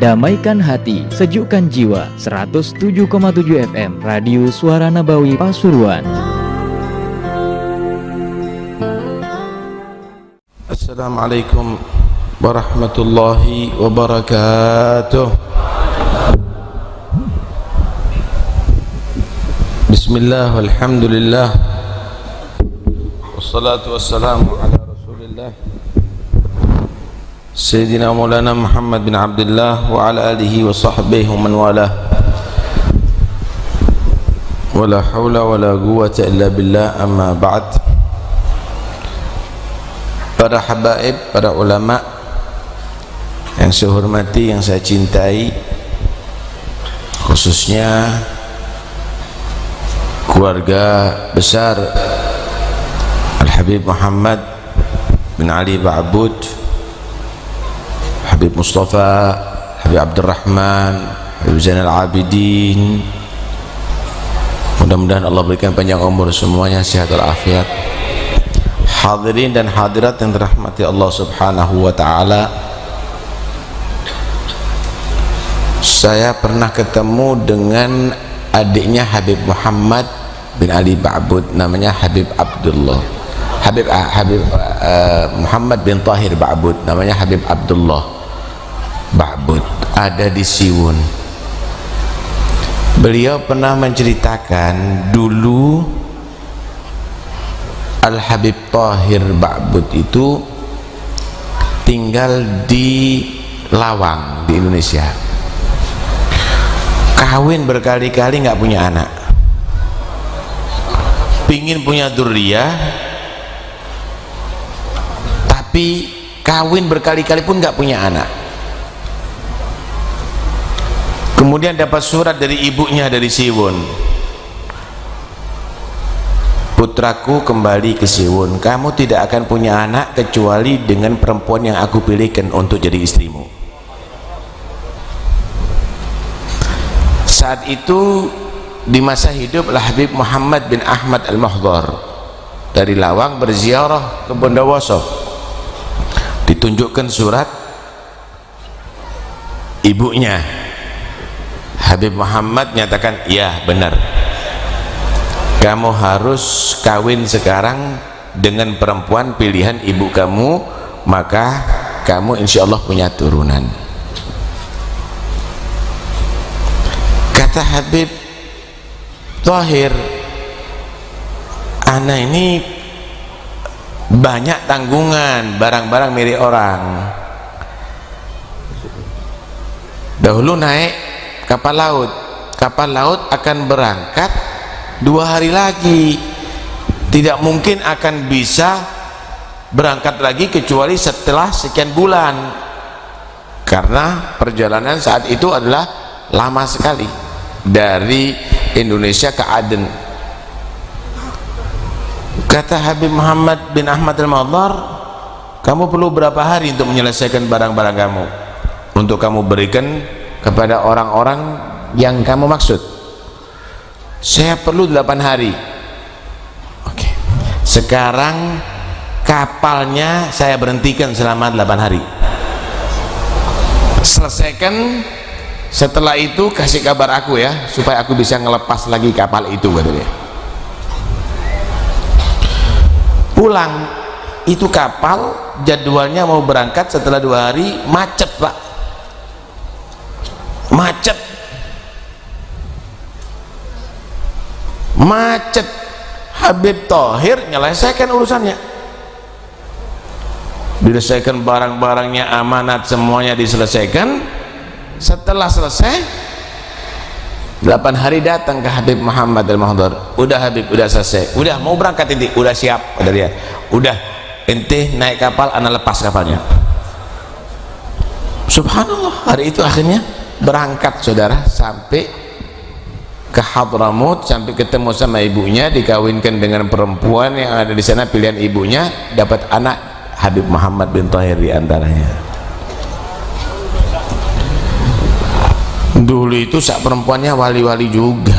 damaikan hati, sejukkan jiwa. 107,7 FM Radio Suara Nabawi Pasuruan. Assalamualaikum warahmatullahi wabarakatuh. Bismillah, walhamdulillah, wassalatu wassalamu ala rasulillah Sayyidina Maulana Muhammad bin Abdullah wa ala alihi wa sahbihi wa man walah. Wala hawla wala quwwata illa billah, amma ba'd. Para habaib, para ulama yang saya hormati, yang saya cintai, khususnya keluarga besar Al-Habib Muhammad bin Ali Ba'bud, Habib Mustafa, Habib Abdurrahman, Habib Zainal Abidin. Mudah-mudahan Allah berikan panjang umur semuanya, sehat walafiat. Hadirin dan hadirat yang dirahmati Allah Subhanahu wa ta'ala, saya pernah ketemu dengan adiknya Habib Muhammad bin Ali Ba'bud, namanya Habib Abdullah. Habib Muhammad bin Tahir Ba'bud, namanya Habib Abdullah Ba'bud, ada di Siwun. Beliau pernah menceritakan dulu Al-Habib Tahir Ba'bud itu tinggal di Lawang di Indonesia, kawin berkali-kali nggak punya anak, pingin punya dzurriyyah tapi kawin berkali-kali pun nggak punya anak. Kemudian dapat surat dari ibunya dari Siwun, putraku kembali ke Siwun, kamu tidak akan punya anak kecuali dengan perempuan yang aku pilihkan untuk jadi istrimu. Saat itu di masa hidup Habib Muhammad bin Ahmad Al-Mahdhar dari Lawang berziarah ke Bondowoso, ditunjukkan surat ibunya. Habib Muhammad nyatakan, ya benar, kamu harus kawin sekarang dengan perempuan pilihan ibu kamu, maka kamu insya Allah punya turunan. Kata Habib Tahir, anak ini banyak tanggungan, barang-barang milik orang. Dahulu naik kapal laut akan berangkat 2 hari lagi, tidak mungkin akan bisa berangkat lagi kecuali setelah sekian bulan, karena perjalanan saat itu adalah lama sekali dari Indonesia ke Aden. Kata Habib Muhammad bin Ahmad Al-Mahdhar, kamu perlu berapa hari untuk menyelesaikan barang-barang kamu, untuk kamu berikan kepada orang-orang yang kamu maksud? Saya perlu 8 hari. Oke. Sekarang kapalnya saya berhentikan selama 8 hari. Selesaikan, setelah itu kasih kabar aku ya, supaya aku bisa ngelepas lagi kapal itu, katanya. Pulang itu kapal jadwalnya mau berangkat setelah 2 hari, macet pak, macet. Habib Tahir menyelesaikan urusannya, diselesaikan barang-barangnya, amanat semuanya diselesaikan. Setelah selesai 8 hari datang ke Habib Muhammad Al-Mahdhar, udah Habib, udah selesai, udah mau berangkat inti, udah siap, kata dia, udah ente naik kapal, ana lepas kapalnya. Subhanallah, hari itu akhirnya berangkat saudara, sampai ke Hadramut, sampai ketemu sama ibunya, dikawinkan dengan perempuan yang ada di sana pilihan ibunya, dapat anak Habib Muhammad bin Tahir di antaranya. Dulu itu sak perempuannya wali-wali juga,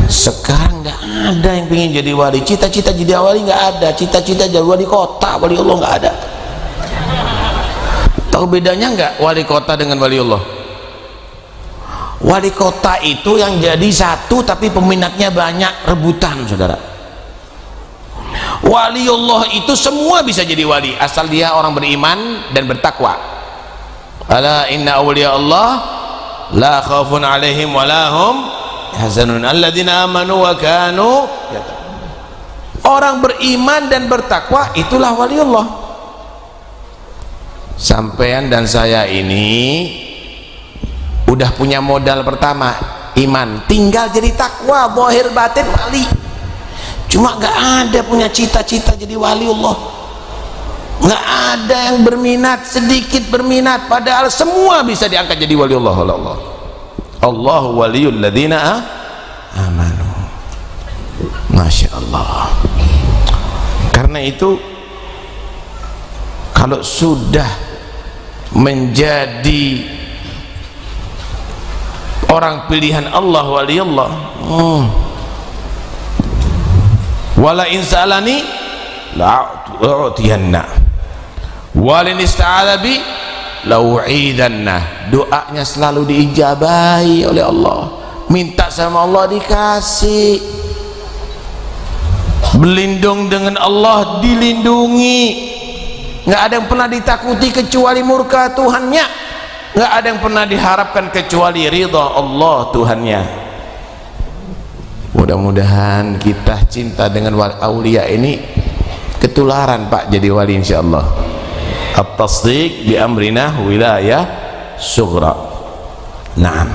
sekarang nggak ada yang pengen jadi wali. Cita-cita jadi wali nggak ada, cita-cita jadi wali kota, wali Allah nggak ada. Tahu bedanya enggak wali kota dengan waliullah? Wali kota itu yang jadi satu tapi peminatnya banyak, rebutan, saudara. Waliullah itu semua bisa jadi wali asal dia orang beriman dan bertakwa. Ala inna awliya Allah la khaufun alaihim wa lahum yahzanun alladzina amanu wa kanu yattaqun. Orang beriman dan bertakwa itulah waliullah. Sampean dan saya ini udah punya modal pertama, iman, tinggal jadi takwa, zahir batin wali. Cuma gak ada punya cita-cita jadi waliullah, gak ada yang berminat, sedikit berminat, padahal semua bisa diangkat jadi waliullah. Allah, Allahu waliyul ladzina amanu. Masya Allah. Karena itu kalau sudah menjadi orang pilihan Allah waliullah, wala in sa'alani la'u'tiyanna walin ista'adha bi la'u'idanna. Doanya selalu diijabahi oleh Allah, minta sama Allah dikasih, berlindung dengan Allah dilindungi. Nggak ada yang pernah ditakuti kecuali murka Tuhannya, nggak ada yang pernah diharapkan kecuali ridha Allah Tuhannya. Mudah-mudahan kita cinta dengan aulia ini ketularan Pak jadi wali insyaallah. At-tasdiq bi amrina wilayah sughra. Naam.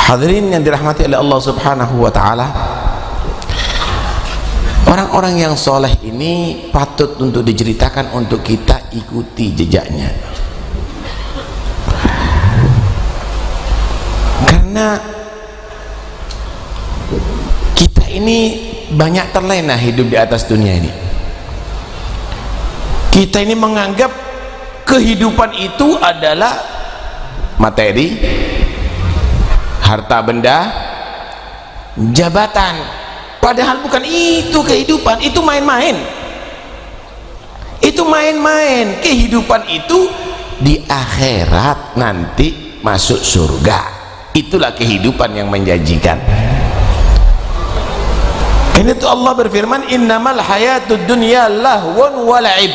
Hadirin yang dirahmati oleh Allah Subhanahu wa taala, orang-orang yang soleh ini patut untuk diceritakan, untuk kita ikuti jejaknya. Karena kita ini banyak terlena hidup di atas dunia ini. Kita ini menganggap kehidupan itu adalah materi, harta benda, jabatan. Padahal bukan itu kehidupan, itu main-main. Itu main-main. Kehidupan itu di akhirat nanti masuk surga. Itulah kehidupan yang menjanjikan. Ini tuh Allah berfirman, innamal hayatud dunya lahwun wa la'ib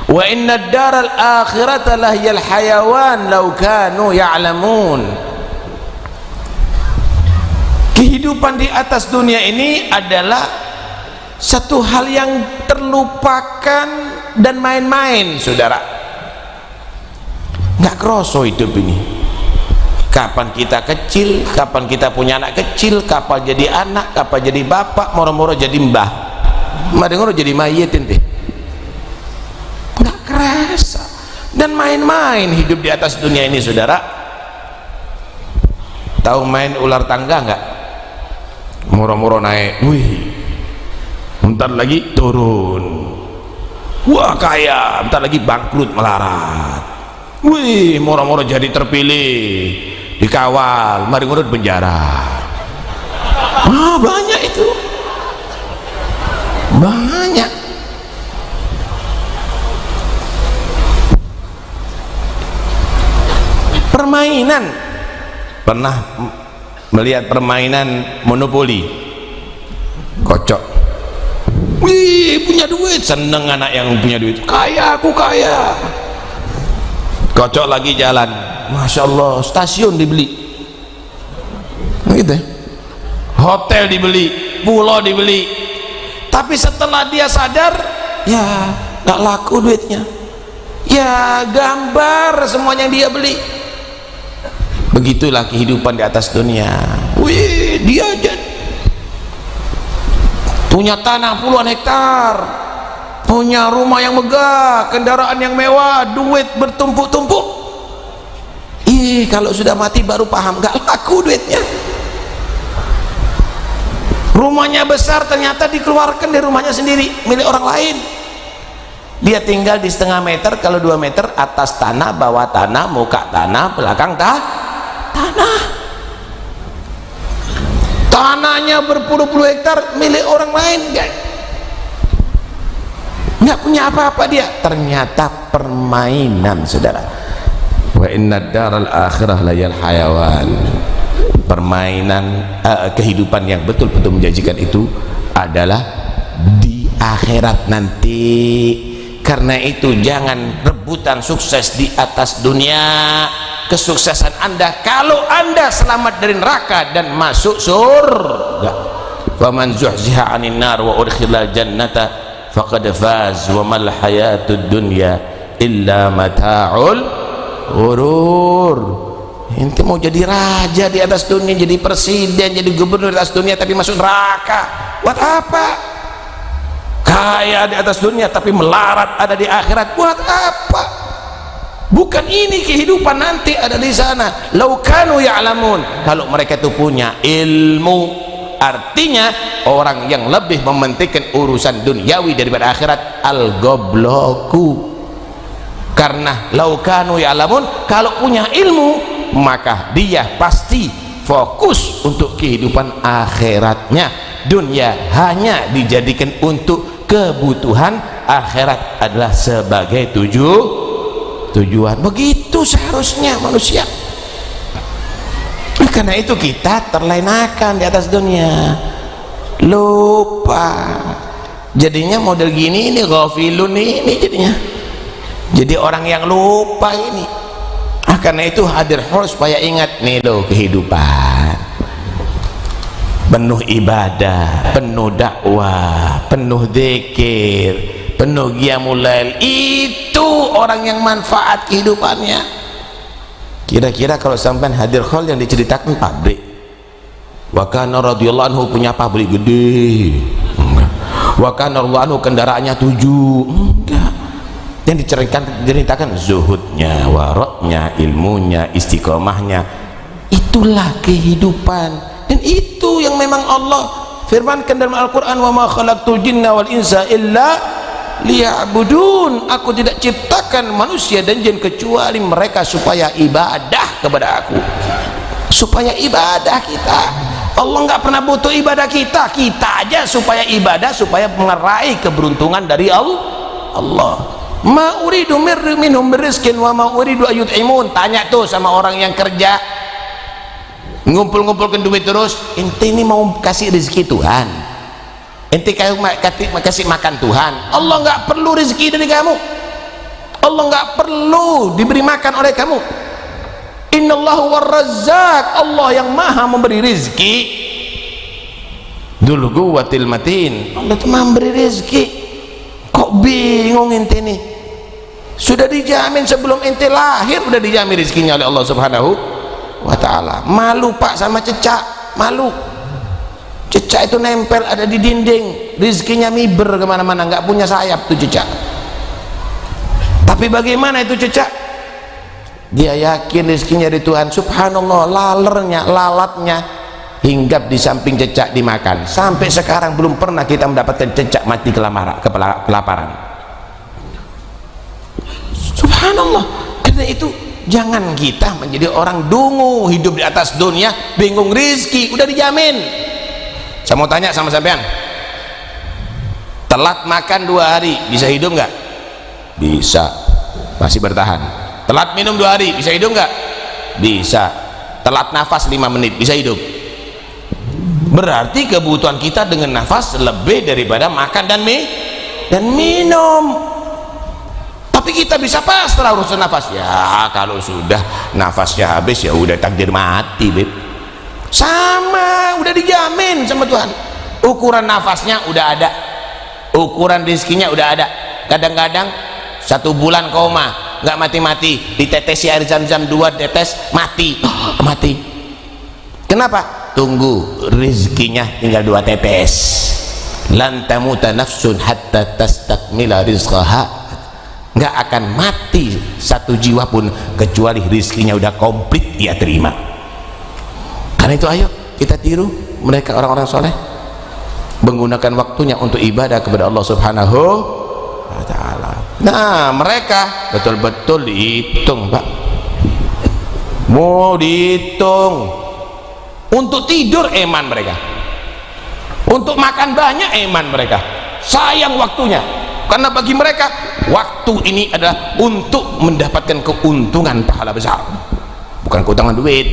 wa innad daral akhirata lahyal hayawan law kanu ya'lamun. Kehidupan di atas dunia ini adalah satu hal yang terlupakan dan main-main, saudara. Nggak kroso hidup ini. Kapan kita kecil, kapan kita punya anak kecil, kapan jadi anak, kapan jadi bapak, moro-moro jadi mbah, moro-moro jadi mayit ente. Nggak kerasa dan main-main hidup di atas dunia ini, saudara. Tahu main ular tangga nggak? Moro-moro naik, wih, bentar lagi turun, wah kaya, bentar lagi bangkrut melarat, wih, moro-moro jadi terpilih, dikawal, mari ngurut penjara. Banyak itu, banyak. Permainan, pernah melihat permainan monopoli? Kocok, wih punya duit, seneng anak yang punya duit, kaya, aku kaya. Kocok lagi jalan, Masya Allah, stasiun dibeli, gitu, hotel dibeli, pulau dibeli. Tapi setelah dia sadar, ya nggak laku duitnya, ya gambar semuanya yang dia beli. Begitulah kehidupan di atas dunia. Wih, dia punya tanah puluhan hektar, punya rumah yang megah, kendaraan yang mewah, duit bertumpuk-tumpuk. Kalau sudah mati baru paham, gak laku duitnya. Rumahnya besar, ternyata dikeluarkan dari rumahnya sendiri, milik orang lain. Dia tinggal di setengah meter, kalau 2 meter, atas tanah, bawah tanah, muka tanah, belakang tanah. Tanahnya berpuluh-puluh hektar milik orang lain, nggak punya apa-apa dia, ternyata permainan, saudara. Wa inna daral akhirah layal hayawan. Permainan kehidupan yang betul-betul menjanjikan itu adalah di akhirat nanti. Karena itu jangan rebutan sukses di atas dunia. Kesuksesan Anda kalau Anda selamat dari neraka dan masuk surga. Faman zuhziha 'anil nar wa udkhilal jannata faqad faz wa mal hayatud dunya illa mata'ul ghurur. Ente mau jadi raja di atas dunia, jadi presiden, jadi gubernur di atas dunia tapi masuk neraka, buat apa? Kaya di atas dunia tapi melarat ada di akhirat, buat apa? Bukan ini kehidupan nanti ada di sana. Lau kanu ya'lamun, kalau mereka itu punya ilmu, artinya orang yang lebih mementingkan urusan duniawi daripada akhirat, al-gobloku. Karena lau kanu ya'lamun, kalau punya ilmu maka dia pasti fokus untuk kehidupan akhiratnya. Dunia hanya dijadikan untuk kebutuhan, akhirat adalah sebagai tujuan. Begitu seharusnya manusia. Karena itu kita terlenakan di atas dunia, lupa. Jadinya model gini ini ghafilun ini jadinya. Jadi orang yang lupa ini. Karena itu hadir supaya ingat nih loh, kehidupan penuh ibadah, penuh dakwah, penuh zikir, penuh qiyamul lail, itu orang yang manfaat kehidupannya. Kira-kira kalau sampai hadir khol yang diceritakan pabrik, wa kana radhiyallahu anhu punya pabrik gede, wa kana radhiyallahu anhu kendaraannya 7, enggak. Yang diceritakan zuhudnya, waroknya, ilmunya, istiqomahnya. Itulah kehidupan, dan itu yang memang Allah firmankan dalam Al-Quran, wa ma khalaqtul jinna wal insa illa liya'budun. Aku tidak ciptakan manusia dan jin kecuali mereka supaya ibadah kepada aku, supaya ibadah kita. Allah nggak pernah butuh ibadah kita aja supaya ibadah, supaya meraih keberuntungan dari Allah. Ma uridu minhum rizqin wa ma uridu ayut'imun. Tanya tuh sama orang yang kerja ngumpul-ngumpulkan duit terus, ente ini mau kasih rezeki Tuhan, ente kasih makan Tuhan. Allah nggak perlu rezeki dari kamu, Allah nggak perlu diberi makan oleh kamu. Innallahu warrazzaq, Allah yang maha memberi rezeki. Dzul quwwatil matin, Allah itu maha memberi rezeki. Kok bingung ente nih? Sudah dijamin sebelum ente lahir, udah dijamin rezekinya oleh Allah Subhanahu wa ta'ala. Malu pak sama cecak, malu. Cecak itu nempel ada di dinding, rezekinya miber kemana-mana, nggak punya sayap tuh cecak. Tapi bagaimana itu cecak? Dia yakin rezekinya dari Tuhan. Subhanallah, lalatnya hinggap di samping cecak dimakan. Sampai sekarang belum pernah kita mendapatkan cecak mati kelaparan. Subhanallah. Karena itu jangan kita menjadi orang dungu, hidup di atas dunia bingung rizki, udah dijamin. Saya mau tanya sama sampean, telat makan 2 hari bisa hidup nggak? Bisa, masih bertahan. Telat minum 2 hari bisa hidup nggak? Bisa. Telat nafas 5 menit bisa hidup. Berarti kebutuhan kita dengan nafas lebih daripada makan dan minum. Tapi kita bisa pasrah urusan nafas. Ya kalau sudah nafasnya habis ya udah takdir mati, beb. Sama, udah dijamin sama Tuhan. Ukuran nafasnya udah ada, ukuran rezekinya udah ada. Kadang-kadang 1 bulan koma, nggak mati-mati, ditetesi air zam-zam 2 tetes mati. Mati. Kenapa? Tunggu rezekinya tinggal 2 tetes. Lan tamuta nafsun hatta tastakmila rizqaha. Nggak akan mati 1 jiwa pun kecuali rezekinya udah komplit dia terima. Karena itu ayo kita tiru mereka orang-orang soleh, menggunakan waktunya untuk ibadah kepada Allah Subhanahu wa ta'ala. Nah mereka betul-betul dihitung pak, mau dihitung. Untuk tidur eman mereka, untuk makan banyak eman mereka, sayang waktunya. karena bagi mereka waktu ini adalah untuk mendapatkan keuntungan pahala besar, bukan keuntungan duit,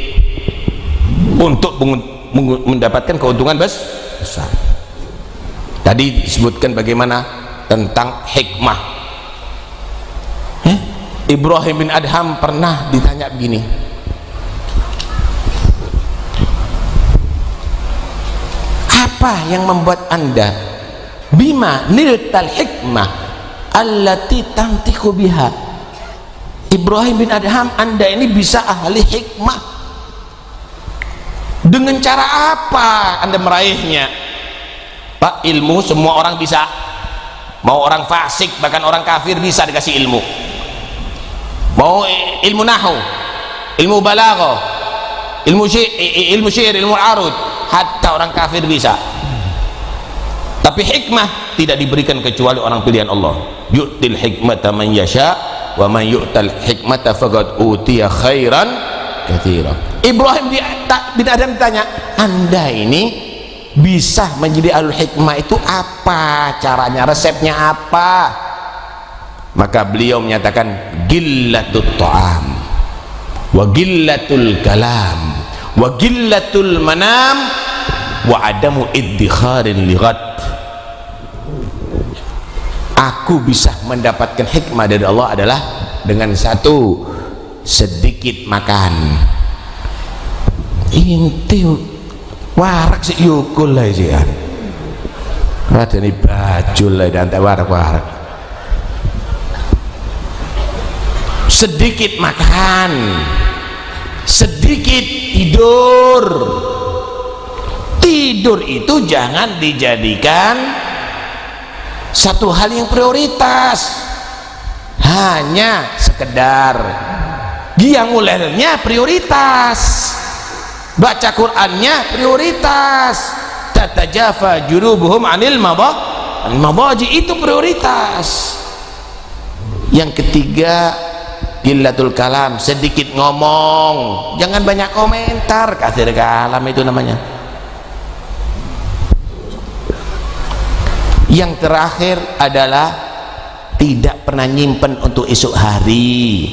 untuk mendapatkan keuntungan besar. Tadi disebutkan bagaimana tentang hikmah. Ibrahim bin Adham pernah ditanya begini, apa yang membuat anda bima niltal hikmah allati tantiqu biha? Ibrahim bin Adham, anda ini bisa ahli hikmah, dengan cara apa anda meraihnya? Pak, ilmu semua orang bisa, mau orang fasik bahkan orang kafir bisa dikasih ilmu. Mau ilmu nahwu, ilmu balaghah, ilmu syair, ilmu arud, hatta orang kafir bisa. Tapi hikmah tidak diberikan kecuali orang pilihan Allah. Yu'til hikmata man yasha wa man yu'tal hikmata faqad utiya khairan katsira. Ibrahim bin Adham ditanya, anda ini bisa menjadi ahlul hikmah itu apa caranya, resepnya apa? Maka beliau menyatakan gillatul ta'am wa gillatul kalam wa gillatul manam wa adamu iddikharin lighad. Aku bisa mendapatkan hikmah dari Allah adalah dengan satu, sedikit makan. Inti warak si yukul lah sih kan, ada nih baju lah dan tak warak. Sedikit makan, sedikit tidur. Tidur itu jangan dijadikan satu hal yang prioritas, hanya sekedar qiyamul lailnya prioritas, baca Qur'annya prioritas, tatajafa junubuhum anil madaji itu prioritas. Yang ketiga gillatul kalam, sedikit ngomong, jangan banyak komentar, kasir kalam itu namanya. Yang terakhir adalah tidak pernah nyimpen untuk esok hari.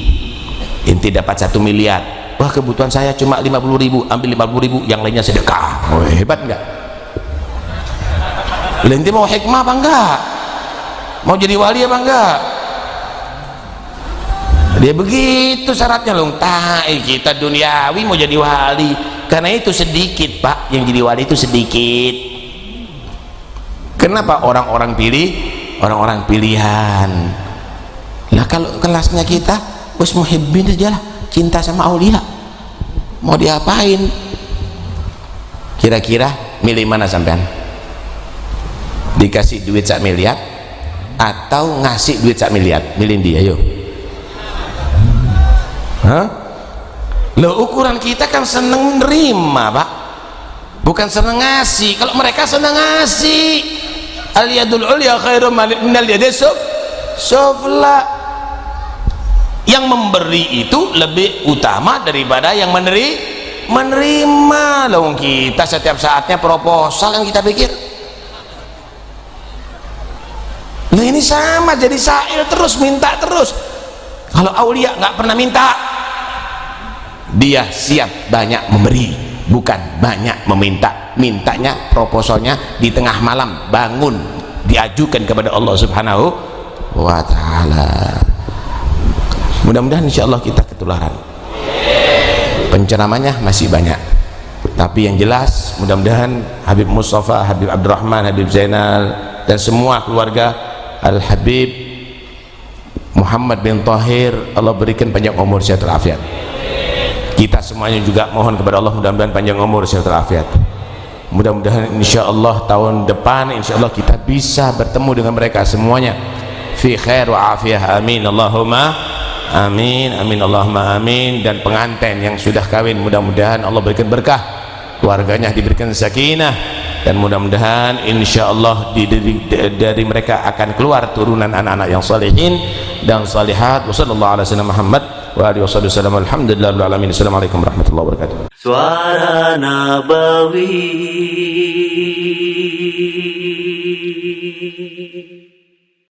Inti dapat 1 miliar, wah kebutuhan saya cuma 50.000, ambil 50.000, yang lainnya sedekah. Oh, hebat enggak? Inti mau hikmah apa enggak? Mau jadi wali apa enggak? Dia begitu syaratnya loh. Kita duniawi mau jadi wali, karena itu sedikit Pak, yang jadi wali itu sedikit. Kenapa orang-orang pilih orang-orang pilihan? Nah kalau kelasnya kita wis muhibbin aja lah, cinta sama aulia, mau diapain? Kira-kira milih mana sampean? Dikasih duit 1 miliar atau ngasih duit 1 miliar? Milih dia, ayo. Hah? Loh, ukuran kita kan seneng nerima Pak, bukan seneng ngasih. Kalau mereka seneng ngasih, al yadul ulya khairum minal yadis sufla. Yang memberi itu lebih utama daripada yang menerima. Loh, kita setiap saatnya proposal yang kita pikir. Nah ini sama, jadi sa'il terus, minta terus. Kalau aulia nggak pernah minta, dia siap banyak memberi, bukan banyak meminta. Mintanya proposalnya di tengah malam bangun, diajukan kepada Allah Subhanahu wa ta'ala. Mudah-mudahan insyaallah kita ketularan. Penceramanya masih banyak, tapi yang jelas mudah-mudahan Habib Mustafa, Habib Abdurrahman, Habib Zainal dan semua keluarga Al Habib Muhammad bin Tahir, Allah berikan panjang umur sehat walafiat. Kita semuanya juga mohon kepada Allah mudah-mudahan panjang umur sehat walafiat. Mudah-mudahan insyaallah tahun depan insyaallah kita bisa bertemu dengan mereka semuanya fi khair wa afiyah, amin Allahumma amin, amin Allahumma amin. Dan pengantin yang sudah kawin mudah-mudahan Allah berikan berkah, keluarganya diberikan sakinah, dan mudah-mudahan insyaallah dari mereka akan keluar turunan anak-anak yang salihin dan salihat. Wassallallahu ala sayyidina Muhammad wa alihi wasallam. Alhamdulillahirabbil alamin. Assalamualaikum warahmatullahi wabarakatuh. Suara Nabawi.